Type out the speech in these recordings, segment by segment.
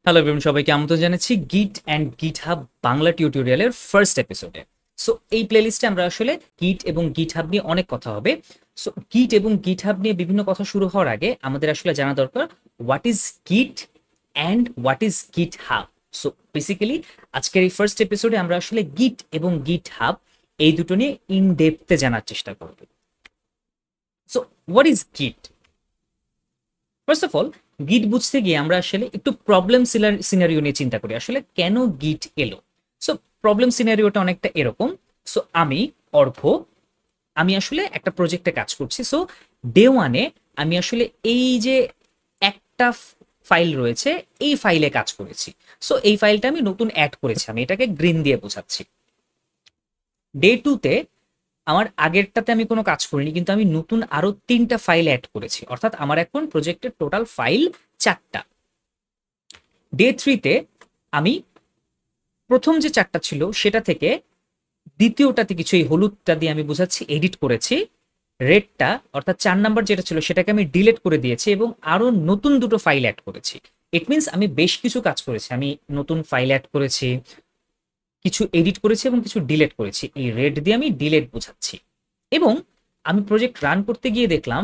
Hello everyone, সবাইকে আমন্ত্রণ জানাচ্ছি গিট অ্যান্ড গিটহাব বাংলা টিউটোরিয়ালের ফার্স্ট এপিসোডে। সো এই প্লেলিস্টে আমরা আসলে গিট এবং গিটহাব নিয়ে অনেক কথা হবে। সো গিট এবং গিটহাব নিয়ে বিভিন্ন কথা শুরু হওয়ার আগে আমাদের আসলে জানা দরকার হোয়াট ইজ গিট and what is GitHub. So basically আজকের এই ফার্স্ট এপিসোডে আমরা আসলে গিট এবং গিটহাব এই দুটো নিয়ে ইন ডেপথে জানার চেষ্টা করব। সো হোয়াট ইজ গিট? ফার্স্ট অফ অল, গিট বুঝতে গিয়ে আমরা আসলে একটু প্রবলেম সিনারিও নিয়ে চিন্তা করি, আসলে কেন গিট এলো। সো প্রবলেম সিনারিওটা অনেকটা এরকম। সো আমি অর্ঘ, আমি আসলে একটা প্রজেক্টে কাজ করছি। সো ডে ওয়ানে আমি আসলে এই যে একটা ফাইল রয়েছে, এই ফাইলে কাজ করেছি। সো এই ফাইলটা আমি নতুন অ্যাড করেছি, আমি এটাকে গ্রিন দিয়ে বোঝাচ্ছি। ডে টুতে আমার আগেরটাতে আমি কোনো কাজ করিনি, কিন্তু আমি নতুন আরো 3টা ফাইল অ্যাড করেছি, অর্থাৎ আমার এখন প্রজেক্টের টোটাল ফাইল 4টা। ডে থ্রিতে আমি প্রথম যে 4টা ছিল সেটা থেকে দ্বিতীয়টাতে কিছু, এই হলুদটা দিয়ে আমি বোঝাচ্ছি, এডিট করেছি। রেডটা অর্থাৎ 4 নাম্বার যেটা ছিল সেটাকে আমি ডিলিট করে দিয়েছি এবং আরো নতুন দুটো ফাইল অ্যাড করেছি। ইট মিনস আমি বেশ কিছু কাজ করেছি, আমি নতুন ফাইল অ্যাড করেছি, কিছু এডিট করেছি এবং কিছু ডিলিট করেছি। এই রেড দিয়ে আমি ডিলিট বোঝাচ্ছি। এবং আমি প্রজেক্ট রান করতে গিয়ে দেখলাম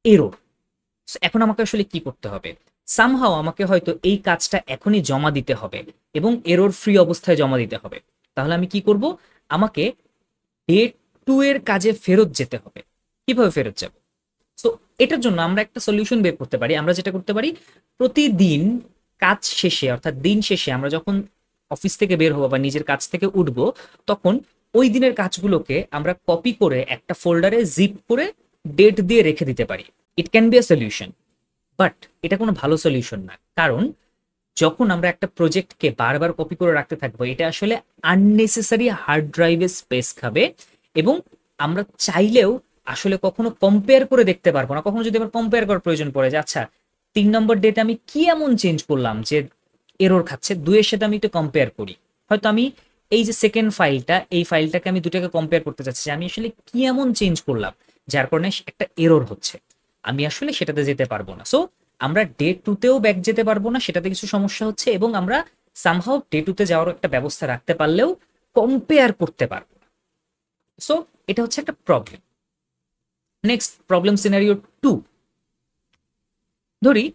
এরর। এখন আমাকে আসলে কি করতে হবে? সামহাও আমাকে হয়তো এই কাজটা এখনই জমা দিতে হবে এবং এরর ফ্রি অবস্থায় জমা দিতে হবে। তাহলে আমি কি করব? আমাকে ডে টু এর কাজে ফেরত যেতে হবে। কিভাবে ফেরত যাব? সো এটার জন্য আমরা একটা সলিউশন বের করতে পারি। আমরা যেটা করতে পারি, প্রতিদিন কাজ শেষে অর্থাৎ দিন শেষে আমরা যখন অফিস থেকে বের হবো বা নিজের কাজ থেকে উঠবো, তখন ওই দিনের কাজগুলোকে আমরা কপি করে একটা ফোল্ডারে জিপ করে ডেট দিয়ে রেখে দিতে পারি। It can be a solution, but এটা কোনো ভালো সলিউশন না। কারণ যখন আমরা একটা প্রজেক্টকে বারবার কপি করে রাখতে থাকবো, এটা আসলে আননেসেসারি হার্ড ড্রাইভে স্পেস খাবে এবং আমরা চাইলেও আসলে কখনো কম্পেয়ার করে দেখতে পারবো না। কখনো যদি আমার কম্পেয়ার করার প্রয়োজন পড়ে যে আচ্ছা 3 নম্বর ডেতে আমি কি এমন চেঞ্জ করলাম যে এরর খাচ্ছে, দুইয়ের সাথে আমি একটু কম্পেয়ার করি। হয়তো আমি এই যে সেকেন্ড ফাইলটা, এই ফাইলটাকে আমি দুটাকে কম্পেয়ার করতে চাচ্ছি যে আমি আসলে কি এমন চেঞ্জ করলাম যার কারণে একটা এরর হচ্ছে, আমি আসলে সেটাতে যেতে পারবো না। সো আমরা ডে টুতেও ব্যাক যেতে পারবো না, সেটাতে কিছু সমস্যা হচ্ছে, এবং আমরা সামহাও ডে টুতে যাওয়ার একটা ব্যবস্থা রাখতে পারলেও কম্পেয়ার করতে পারবো না। সো এটা হচ্ছে একটা প্রবলেম। Next problem scenario 2। ধরি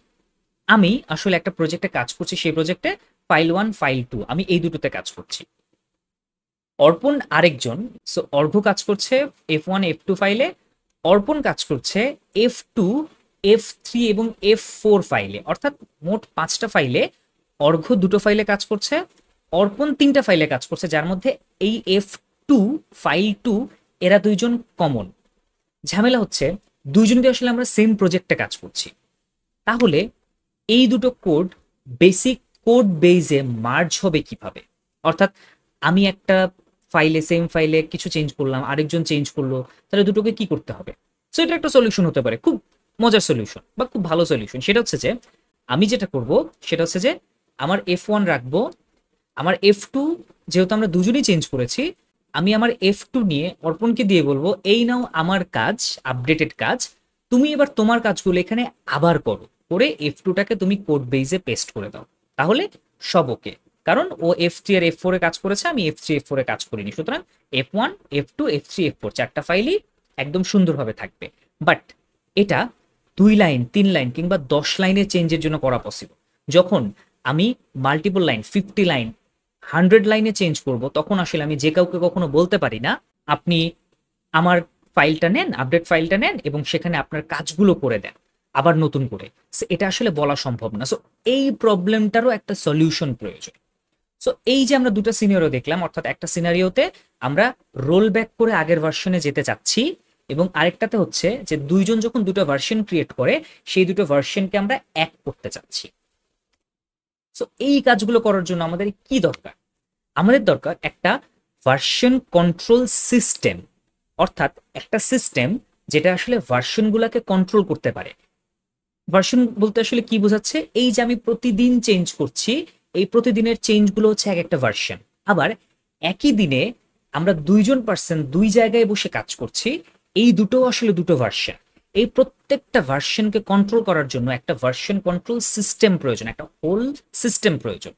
আমি আসলে একটা প্রজেক্টে কাজ করছি, সেই প্রজেক্টে ফাইল 1 ফাইল 2 আমি এই দুটোতে কাজ করছি। অর্পণ আরেকজন, সো অর্ঘ কাজ করছে F1 F2 ফাইলে, অর্পণ কাজ করছে F2 F3 এবং F4 ফাইলে, অর্থাৎ মোট 5টা ফাইলে অর্ঘ 2টো ফাইলে কাজ করছে, অর্পণ 3টা ফাইলে কাজ করছে, যার মধ্যে এই F2 ফাইল 2 এরা দুইজন কমন। ঝামেলা হচ্ছে দুইজনকে আসলে আমরা সেম প্রজেক্টে কাজ করছি, তাহলে এই দুটো কোড বেসিক কোড বেজে মার্জ হবে কিভাবে? অর্থাৎ আমি একটা ফাইলে, সেম ফাইলে কিছু চেঞ্জ করলাম, আরেকজন চেঞ্জ করলো, তাহলে দুটোকে কি করতে হবে? সো এটা একটা সলিউশন হতে পারে, খুব মজার সলিউশন বা খুব ভালো সলিউশন। সেটা হচ্ছে যে আমি যেটা করব সেটা হচ্ছে যে আমার F1 রাখবো, আমার F2 যেহেতু আমরা দুজনেই চেঞ্জ করেছি, আমি আমার F2 নিয়ে অর্পণকে দিয়ে বলবো এই নাও আমার কাজ, আপডেটেড কাজ, তুমি এবার তোমার কাজগুলো এখানে আবার করো, করে F2টাকে তুমি কোড বেজে পেস্ট করে দাও। তাহলে সব ওকে, কারণ ও F3 আর F4 এ কাজ করেছে, আমি F3 F4 এ কাজ করিনি। সুতরাং F1 F2 F3 F4 4টা ফাইলই একদম সুন্দরভাবে থাকবে। বাট এটা 2 লাইন 3 লাইন কিংবা 10 লাইনের চেঞ্জের জন্য করা পসিবল। যখন আমি মাল্টিপল লাইন 50 লাইন 100 লাইনে চেঞ্জ করব, তখন আসলে আমি যে কাউকে কখনো বলতে পারি না আপনি আমার ফাইলটা নেন, আপডেট ফাইলটা নেন এবং সেখানে আপনার কাজগুলো করে দেন আবার নতুন করে। এটা আসলে বলা সম্ভব না। সো এই প্রবলেমটারও একটা সলিউশন প্রয়োজন। সো এই যে আমরা দুটো সিনারিও দেখলাম, অর্থাৎ একটা সিনারিওতে আমরা রোল ব্যাক করে আগের ভার্সনে যেতে চাচ্ছি, এবং আরেকটাতে হচ্ছে যে দুইজন যখন দুটো ভার্সন ক্রিয়েট করে সেই দুটো ভার্সনকে আমরা এক করতে চাচ্ছি। সো এই কাজগুলো করার জন্য আমাদের কি দরকার? আমাদের দরকার একটা ভার্সন কন্ট্রোল সিস্টেম, অর্থাৎ একটা সিস্টেম যেটা আসলে ভার্সনগুলোকে কন্ট্রোল করতে পারে। ভার্সন বলতে আসলে কি বোঝাচ্ছে? এই যে আমি প্রতিদিন চেঞ্জ করছি, এই প্রতিদিনের চেঞ্জগুলো হচ্ছে এক একটা ভার্সন। আবার একই দিনে আমরা দুইজন পার্সন দুই জায়গায় বসে কাজ করছি, এই দুটো আসলে দুটো ভার্সন। এই প্রত্যেকটা ভার্সনকে কন্ট্রোল করার জন্য একটা ভার্সন কন্ট্রোল সিস্টেম প্রয়োজন, একটা হোল সিস্টেম প্রয়োজন।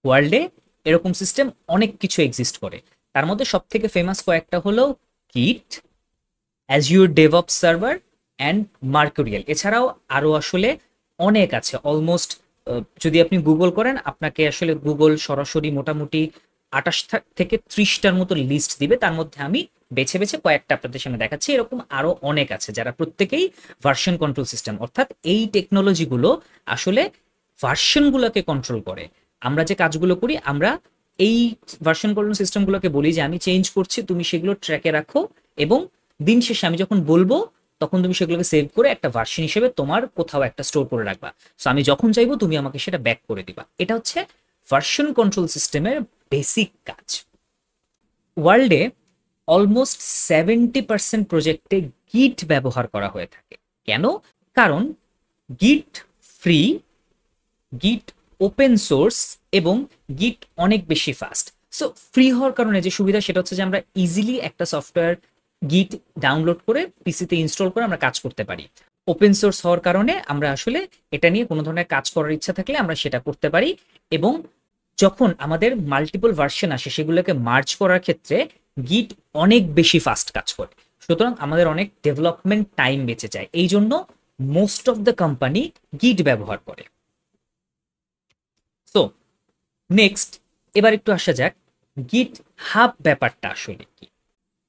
ওয়ার্ল্ডে এরকম সিস্টেম অনেক কিছু এক্সিস্ট করে, তার মধ্যে সব থেকে ফেমাস কয়েকটা হলো গিট, অ্যাজিউর ডেভঅপস সার্ভার অ্যান্ড মার্কুরিয়াল। এছাড়াও আরো আসলে অনেক আছে, অলমোস্ট যদি আপনি গুগল করেন আপনাকে আসলে গুগল সরাসরি মোটামুটি 28 থেকে 30টার মতো লিস্ট দিবে, তার মধ্যে আমি বেছে বেছে কয়েকটা আপনাদের সামনে দেখাচ্ছি। এরকম আরো অনেক আছে যারা প্রত্যেকেই ভার্সন কন্ট্রোল সিস্টেম, অর্থাৎ এই টেকনোলজিগুলো আসলে ভার্সনগুলোকে কন্ট্রোল করে। আমরা যে কাজগুলো করি আমরা এই ভার্সন কন্ট্রোল সিস্টেমগুলোকে বলি যে আমি চেঞ্জ করছি, তুমি সেগুলো ট্র্যাকে রাখো এবং দিন শেষে আমি যখন বলবো তখন তুমি সেগুলোকে সেভ করে একটা ভার্সন হিসেবে তোমার কোথাও একটা স্টোর করে রাখবা। সো আমি যখন চাইবো তুমি আমাকে সেটা ব্যাক করে দিবা। এটা হচ্ছে ভার্সন কন্ট্রোল সিস্টেমের বেসিক কাজ। ওয়ার্ল্ডে অলমোস্ট 70% প্রজেক্টে গিট ব্যবহার করা হয়ে থাকে। কেন? কারণ গিট ফ্রি, গিট ওপেন সোর্স এবং গিট অনেক বেশি ফাস্ট। সো ফ্রি হওয়ার কারণে যে সুবিধা সেটা হচ্ছে যে আমরা ইজিলি একটা সফটওয়্যার গিট ডাউনলোড করে পিসিতে ইনস্টল করে আমরা কাজ করতে পারি। ওপেন সোর্স হওয়ার কারণে আমরা আসলে এটা নিয়ে কোনো ধরনের কাজ করার ইচ্ছা থাকলে আমরা সেটা করতে পারি, এবং যখন আমাদের মাল্টিপল ভার্সন আসে সেগুলোকে মার্জ করার ক্ষেত্রে গিট অনেক বেশি ফাস্ট কাজ করে। সুতরাং আমাদের অনেক ডেভেলপমেন্ট টাইম বেঁচে যায়, এই জন্য মোস্ট অফ দ্য কোম্পানি গিট ব্যবহার করে। সো নেক্সট এবার একটু আসা যাক গিট হাব ব্যাপারটা আসলে কি।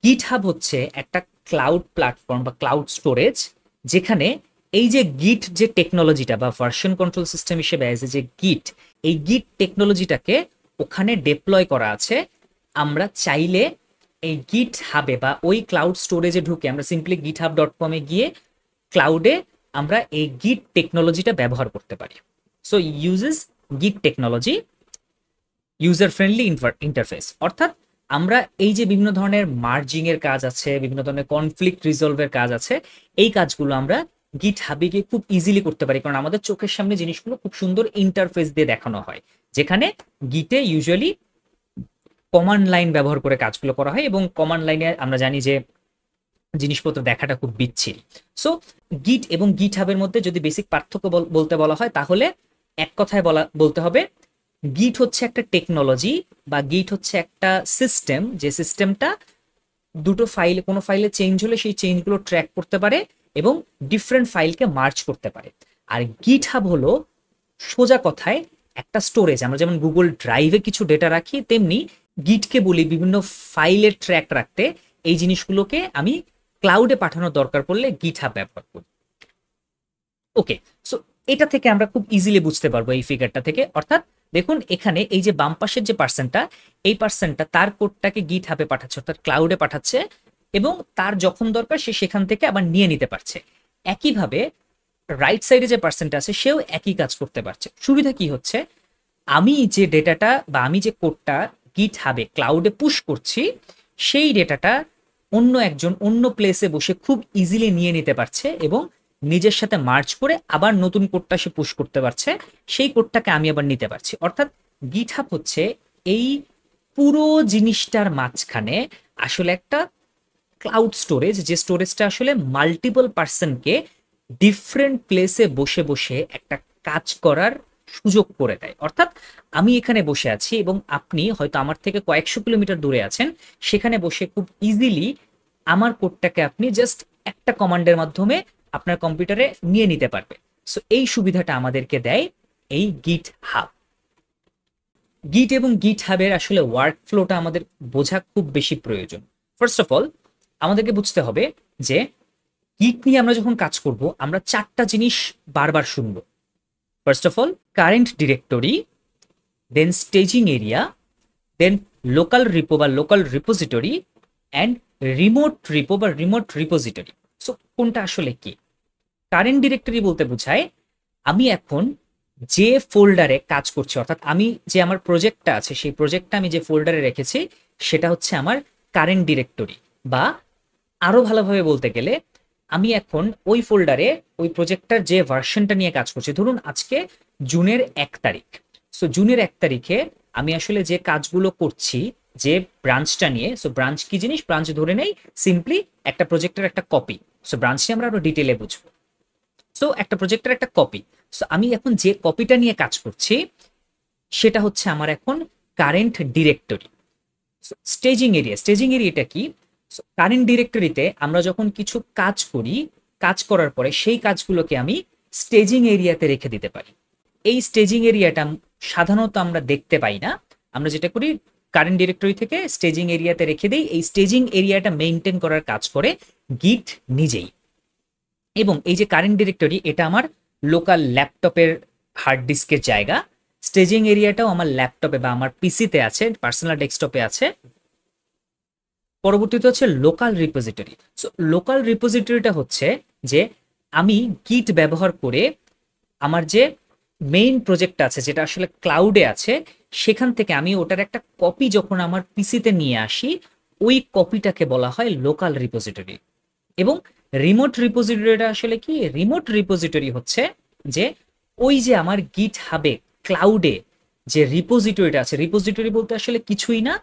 গিট হাব হচ্ছে একটা ক্লাউড প্ল্যাটফর্ম বা ক্লাউড স্টোরেজ, যেখানে এই যে গিট যে টেকনোলজিটা বা ভার্সন কন্ট্রোল সিস্টেম হিসেবে আছে যে গিট, এই গিট টেকনোলজিটাকে ওখানে ডেপ্লয় করা আছে। আমরা চাইলে এই গিট হাবে বা ওই ক্লাউড স্টোরেজে ঢুকে আমরা সিম্পলি github.com-এ গিয়ে ক্লাউডে আমরা এই গিট টেকনোলজিটা ব্যবহার করতে পারি। সো ইউজেস গিট টেকনোলজি, ইউজার ফ্রেন্ডলি ইন্টারফেস, অর্থাৎ আমরা এই যে বিভিন্ন ধরনের মার্জিং এর কাজ আছে, বিভিন্ন ধরনের কনফ্লিক্ট রিজলভের কাজ আছে, এই কাজগুলো আমরা গিট হাবে গিয়ে খুব ইজিলি করতে পারি, কারণ আমাদের চোখের সামনে জিনিসগুলো খুব সুন্দর ইন্টারফেস দিয়ে দেখানো হয়, যেখানে গিটে ইউজুয়ালি কমান্ড লাইন ব্যবহার করে কাজগুলো করা হয়, এবং কমান্ড লাইনে আমরা জানি যে জিনিসপত্র দেখাটা খুব বিচ্ছিরি। সো গিট এবং গিট হাবের মধ্যে যদি বেসিক পার্থক্য বলতে বলা হয় তাহলে এক কথায় বলতে হবে গিট হচ্ছে একটা টেকনোলজি বা গিট হচ্ছে একটা সিস্টেম, যে সিস্টেমটা দুটো ফাইল, কোনো ফাইলে চেঞ্জ হলে সেই চেঞ্জগুলো ট্র্যাক করতে পারে এবং ডিফারেন্ট ফাইলকে মার্জ করতে পারে। আর গিট হাব হলো সোজা কথায় একটা স্টোরেজ, আমরা যেমন গুগল ড্রাইভে কিছু ডেটা রাখি তেমনি গিটকে বলি বিভিন্ন ফাইলের ট্র্যাক রাখতে। এই জিনিসগুলোকে আমি ক্লাউডে পাঠানোর দরকার পড়লে গিট হাব ব্যবহার করি। ওকে, সো এটা থেকে আমরা খুব ইজিলি বুঝতে পারবো এই ফিগারটা থেকে, অর্থাৎ দেখুন এখানে এই যে বাম পাশের যে পার্সেন্টটা, এই পার্সেন্টটা তার কোডটাকে গিট হাবে পাঠাচ্ছে, অর্থাৎ ক্লাউডে পাঠাচ্ছে, এবং তার যখন দরকার সে সেখান থেকে আবার নিয়ে নিতে পারছে। একইভাবে রাইট সাইডে যে পার্সেন্টটা আছে সেও একই কাজ করতে পারছে। সুবিধা কি হচ্ছে, আমি যে ডেটাটা বা আমি যে কোডটা গিট হাবে ক্লাউডে পুশ করছি, সেই ডেটাটা অন্য একজন অন্য প্লেসে বসে খুব ইজিলি নিয়ে নিতে পারছে এবং নিজের সাথে মার্জ করে আবার নতুন কোডটা সে পুশ করতে পারছে, সেই কোডটাকে আমি আবার নিতে পারছি। অর্থাৎ গিটহাব হচ্ছে এই পুরো জিনিসটার মাঝখানে আসলে একটা ক্লাউড স্টোরেজ, যে স্টোরেজটা আসলে মাল্টিপল পার্সনকে ডিফারেন্ট প্লেসে বসে বসে একটা কাজ করার সুযোগ করে দেয়। অর্থাৎ আমি এখানে বসে আছি এবং আপনি হয়তো আমার থেকে কয়েকশো কিলোমিটার দূরে আছেন, সেখানে বসে খুব ইজিলি আমার কোডটাকে আপনি জাস্ট একটা কমান্ডের মাধ্যমে আপনার কম্পিউটারে নিয়ে নিতে পারবে। সো এই সুবিধাটা আমাদেরকে দেয় এই গিট হাব। গিট এবং গিট হাবের আসলে ওয়ার্ক ফ্লোটা আমাদের বোঝা খুব বেশি প্রয়োজন। ফার্স্ট অফ অল আমাদেরকে বুঝতে হবে যে গিট নিয়ে আমরা যখন কাজ করব আমরা চারটা জিনিস বারবার শুনবো। First of all current directory, then staging area, then local repo বা local repository, and remote repo বা রিমোট রিপোজিটরি। সো কোনটা আসলে কি? কারেন্ট ডিরেক্টরি বলতে বোঝায় আমি এখন যে ফোল্ডারে কাজ করছি, অর্থাৎ আমি যে আমার প্রজেক্টটা আছে সেই প্রজেক্টটা আমি যে ফোল্ডারে রেখেছি সেটা হচ্ছে আমার কারেন্ট ডিরেক্টরি, বা আরো ভালোভাবে বলতে গেলে আমি এখন ওই ফোল্ডারে ওই প্রজেক্টটার যে ভার্সনটা নিয়ে কাজ করছি, ধরুন আজকে জুনের 1 তারিখ। সো জুনের 1 তারিখে আমি আসলে যে কাজগুলো করছি যে ব্রাঞ্চটা নিয়ে, সো ব্রাঞ্চ কি জিনিস, ব্রাঞ্চ ধরে নেই সিম্পলি একটা প্রজেক্টের একটা কপি। সো ব্রাঞ্চ নিয়ে আমরা আরো ডিটেলে বুঝবো। সো একটা প্রজেক্টের একটা কপি। সো আমি এখন যে কপিটা নিয়ে কাজ করছি সেটা হচ্ছে আমার এখন current directory. Staging area, staging এরিয়াটা কি? কারেন্ট ডিরেক্টরিতে আমরা যখন কিছু কাজ করি, কাজ করার পরে সেই কাজগুলোকে আমি স্টেজিং এরিয়াতে রেখে দিতে পারি। এই স্টেজিং এরিয়াটা সাধারণত আমরা দেখতে পাই না। আমরা যেটা করি, কারেন্ট ডিরেক্টরি থেকে স্টেজিং এরিয়াতে রেখে দিই। এই স্টেজিং এরিয়াটা মেনটেন করার কাজ করে গিট নিজেই। এবং এই যে কারেন্ট ডিরেক্টরি, এটা আমার লোকাল ল্যাপটপের হার্ড ডিস্কের জায়গা। স্টেজিং এরিয়াটাও আমার ল্যাপটপে বা আমার পিসিতে আছে, পার্সোনাল ডেস্কটপে আছে। পরবর্তীতে হচ্ছে লোকাল রিপোজিটরি। সো লোকাল রিপোজিটরিটা হচ্ছে যে আমি গিট ব্যবহার করে আমার যে মেইন প্রজেক্ট আছে যেটা আসলে ক্লাউডে আছে, সেখান থেকে আমি ওটার একটা কপি যখন আমার পিসিতে নিয়ে আসি, ওই কপিটাকে বলা হয় লোকাল রিপোজিটরি। এবং রিমোট রিপোজিটরিটা আসলে কি? রিমোট রিপোজিটরি হচ্ছে যে ওই যে আমার গিট হাবে ক্লাউডে যে রিপোজিটরিটা আছে, রিপোজিটরি বলতে আসলে কিছুই না,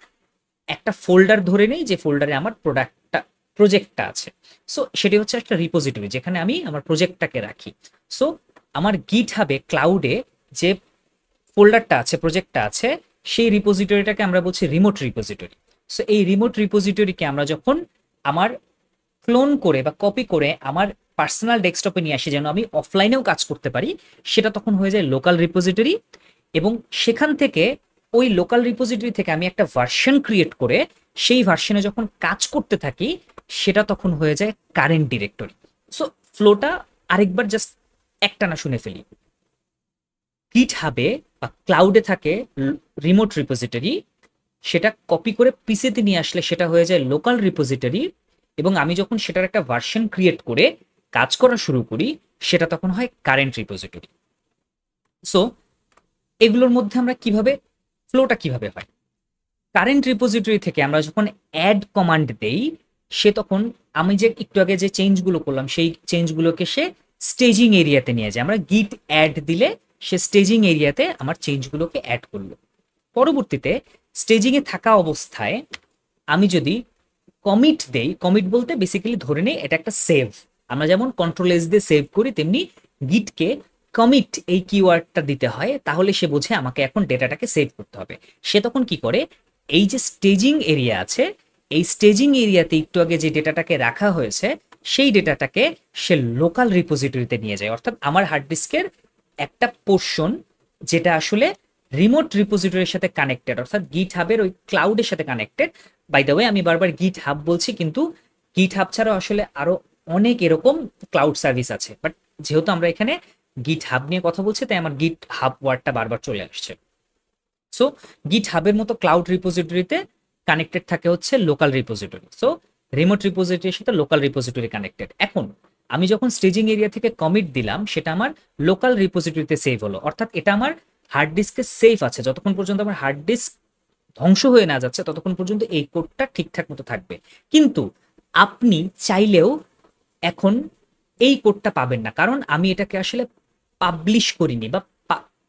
একটা ফোল্ডার ধরে নেই যে ফোল্ডারে আমার প্রজেক্টটা আছে। সো সেটি হচ্ছে একটা রিপোজিটরি যেখানে আমি আমার প্রজেক্টটাকে রাখি। সো আমার গিট হাবে ক্লাউডে যে ফোল্ডারটা আছে, প্রজেক্টটা আছে, সেই রিপোজিটরিটাকে আমরা বলছি রিমোট রিপোজিটরি। সো এই রিমোট রিপোজিটরিকে আমরা যখন আমার ক্লোন করে বা কপি করে আমার পার্সোনাল ডেস্কটপে নিয়ে আসি যেন আমি অফলাইনেও কাজ করতে পারি, সেটা তখন হয়ে যায় লোকাল রিপোজিটরি। এবং সেখান থেকে ওই লোকাল রিপোজিটরি থেকে আমি একটা ভার্সন ক্রিয়েট করে সেই ভার্সনে যখন কাজ করতে থাকি, সেটা তখন হয়ে যায় কারেন্ট ডিরেক্টরি। সো ফ্লোটা আরেকবার জাস্ট একটানা শুনে ফেলি। গিট হাবে বা ক্লাউডে থাকে রিমোট রিপোজিটরি, সেটা কপি করে পিসিতে নিয়ে আসলে সেটা হয়ে যায় লোকাল রিপোজিটরি। এবং আমি যখন সেটার একটা ভার্সন ক্রিয়েট করে কাজ করা শুরু করি, সেটা তখন হয় কারেন্ট রিপোজিটরি। সো এগুলোর মধ্যে আমরা কিভাবে, ফ্লোটা কিভাবে হয়? কারেন্ট রিপোজিটরি থেকে আমরা যখন অ্যাড কমান্ড দেই, সে তখন আমি যে একটু আগে যে চেঞ্জগুলো করলাম সেই চেঞ্জগুলোকে সে স্টেজিং এরিয়াতে নিয়ে যায়। আমরা গিট অ্যাড দিলে সে স্টেজিং এরিয়াতে আমার চেঞ্জগুলোকে অ্যাড করলো। পরবর্তীতে স্টেজিং এ থাকা অবস্থায় আমি যদি কমিট দেই, কমিট বলতে বেসিক্যালি ধরে নেই এটা একটা সেভ। আমরা যেমন কন্ট্রোল এস দিয়ে সেভ করি, তেমনি গিটকে কমিট এই কিওয়ার্ডটা দিতে হয়, তাহলে সে বোঝে আমাকে এখন ডেটাটাকে সেভ করতে হবে। সে তখন কি করে, এই যে স্টেজিং এরিয়া আছে, এই স্টেজিং এরিয়াতে একটু আগে যে ডেটাটাকে রাখা হয়েছে সেই ডেটাটাকে সে লোকাল রিপোজিটরিতে নিয়ে যায়। অর্থাৎ আমার হার্ড ডিস্কের একটা পোর্শন যেটা আসলে রিমোট রিপোজিটরির সাথে কানেক্টেড, অর্থাৎ গিট হাবের ওই ক্লাউডের সাথে কানেক্টেড। বাই দ্য ওয়ে, আমি বারবার গিট হাব বলছি, কিন্তু গিট হাব ছাড়াও আসলে আরো অনেক এরকম ক্লাউড সার্ভিস আছে, বাট যেহেতু আমরা এখানে গিট হাব নিয়ে কথা বলছি তাই আমার গিট হাব ওয়ার্ডটা বারবার চলে আসছে। সো গিট হাবের মতো ক্লাউড রিপোজিটরিতে কানেক্টেড থাকে হচ্ছে লোকাল রিপোজিটরি। সো রিমোট রিপোজিটরির সাথে লোকাল রিপোজিটরি কানেক্টেড। এখন আমি যখন স্টেজিং এরিয়া থেকে কমিট দিলাম, সেটা আমার লোকাল রিপোজিটরিতে সেভ হলো, অর্থাৎ এটা আমার হার্ড ডিস্কে সেফ আছে। যতক্ষণ পর্যন্ত আমার হার্ড ডিস্ক ধ্বংস হয়ে না যাচ্ছে ততক্ষণ পর্যন্ত এই কোডটা ঠিকঠাক মতো থাকবে। কিন্তু আপনি চাইলেও এখন এই কোডটা পাবেন না, কারণ আমি এটাকে আসলে পাবলিশ করিনি বা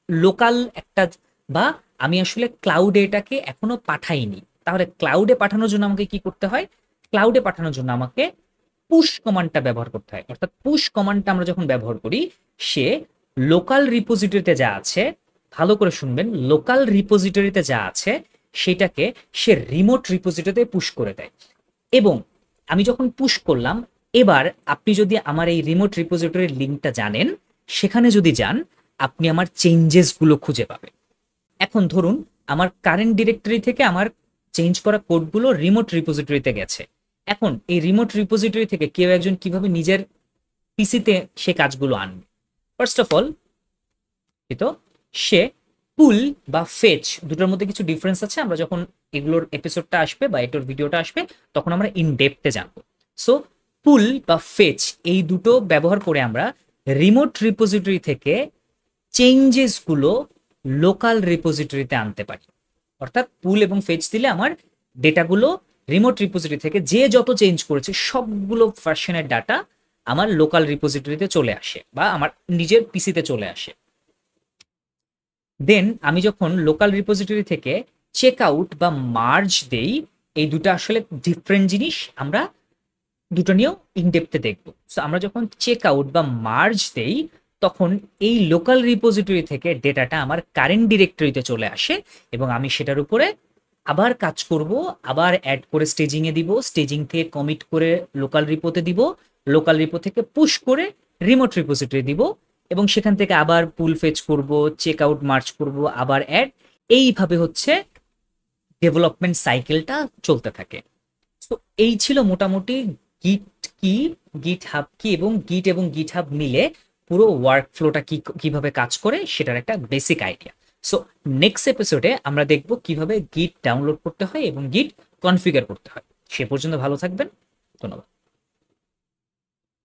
লোকাল একটা, বা আমি আসলে ক্লাউডে এটাকে এখনো পাঠাইনি। তাহলে ক্লাউডে পাঠানোর জন্য আমাকে কি করতে হয়? ক্লাউডে পাঠানোর জন্য আমাকে পুশ কমান্ডটা ব্যবহার করতে হয়। অর্থাৎ পুশ কমান্ডটা আমরা যখন ব্যবহার করি, সে লোকাল রিপোজিটরিতে যা আছে, ভালো করে শুনবেন, লোকাল রিপোজিটরিতে যা আছে সেটাকে সে রিমোট রিপোজিটরিতে পুশ করে দেয়। এবং আমি যখন পুশ করলাম, এবার আপনি যদি আমার এই রিমোট রিপোজিটরির লিঙ্কটা জানেন, সেখানে যদি যান, আপনি আমার চেঞ্জেস গুলো খুঁজে পাবেন। এখন ধরুন আমার কারেন্ট ডিরেক্টরি থেকে আমার চেঞ্জ করা কোডগুলো রিমোট রিপোজিটরিতে গেছে। এখন এই রিমোট রিপোজিটরি থেকে কেউ একজন কিভাবে নিজের পিসিতে সে কাজগুলো আনবে? ফার্স্ট অফ অল, তো সে পুল বা ফেচ দুটোর মধ্যে কিছু ডিফারেন্স আছে। আমরা যখন এগুলোর এপিসোডটা আসবে বা এটার ভিডিওটা আসবে তখন আমরা ইন ডেপথে জানবো। সো পুল বা ফেচ এই দুটো ব্যবহার করে আমরা রিমোট রিপোজিটরি থেকে চেঞ্জেস গুলো লোকাল রিপোজিটরিতে আনতে পারি। অর্থাৎ পুল এবং ফেচ দিলে আমার ডেটাগুলো রিমোট রিপোজিটরি থেকে যে যত চেঞ্জ করেছে সবগুলো ভার্সনের ডাটা আমার লোকাল রিপোজিটরিতে চলে আসে বা আমার নিজের পিসিতে চলে আসে। দেন আমি যখন লোকাল রিপোজিটরি থেকে চেক আউট বা মার্জ দেই, এই দুটো আসলে ডিফারেন্ট জিনিস। আমরা দুটো নিয়েও ইনডেপথে দেখবো। সো আমরা যখন চেক আউট বা মার্জ দেই, তখন এই লোকাল রিপোজিটরি থেকে ডেটাটা আমার কারেন্ট ডিরেক্টরিতে চলে আসে এবং আমি সেটার উপরে আবার কাজ করব, আবার অ্যাড করে স্টেজিং এ দিব, স্টেজিং থেকে কমিট করে লোকাল রিপোতে দিব, লোকাল রিপো থেকে পুশ করে রিমোট রিপোজিটরি দিব এবং সেখান থেকে আবার পুল ফেচ করব, চেক আউট মার্চ করব, আবার অ্যাড। এইভাবে হচ্ছে ডেভেলপমেন্ট সাইকেলটা চলতে থাকে। তো এই ছিল মোটামুটি গিট কি, গিট হাব কি এবং গিট হাব মিলে পুরো ওয়ার্ক ফ্লোটা কিভাবে কাজ করে সেটার একটা বেসিক আইডিয়া। সো নেক্সট এপিসোডে আমরা দেখব কিভাবে গিট ডাউনলোড করতে হয় এবং গিট কনফিগার করতে হয়। সে পর্যন্ত ভালো থাকবেন, ধন্যবাদ।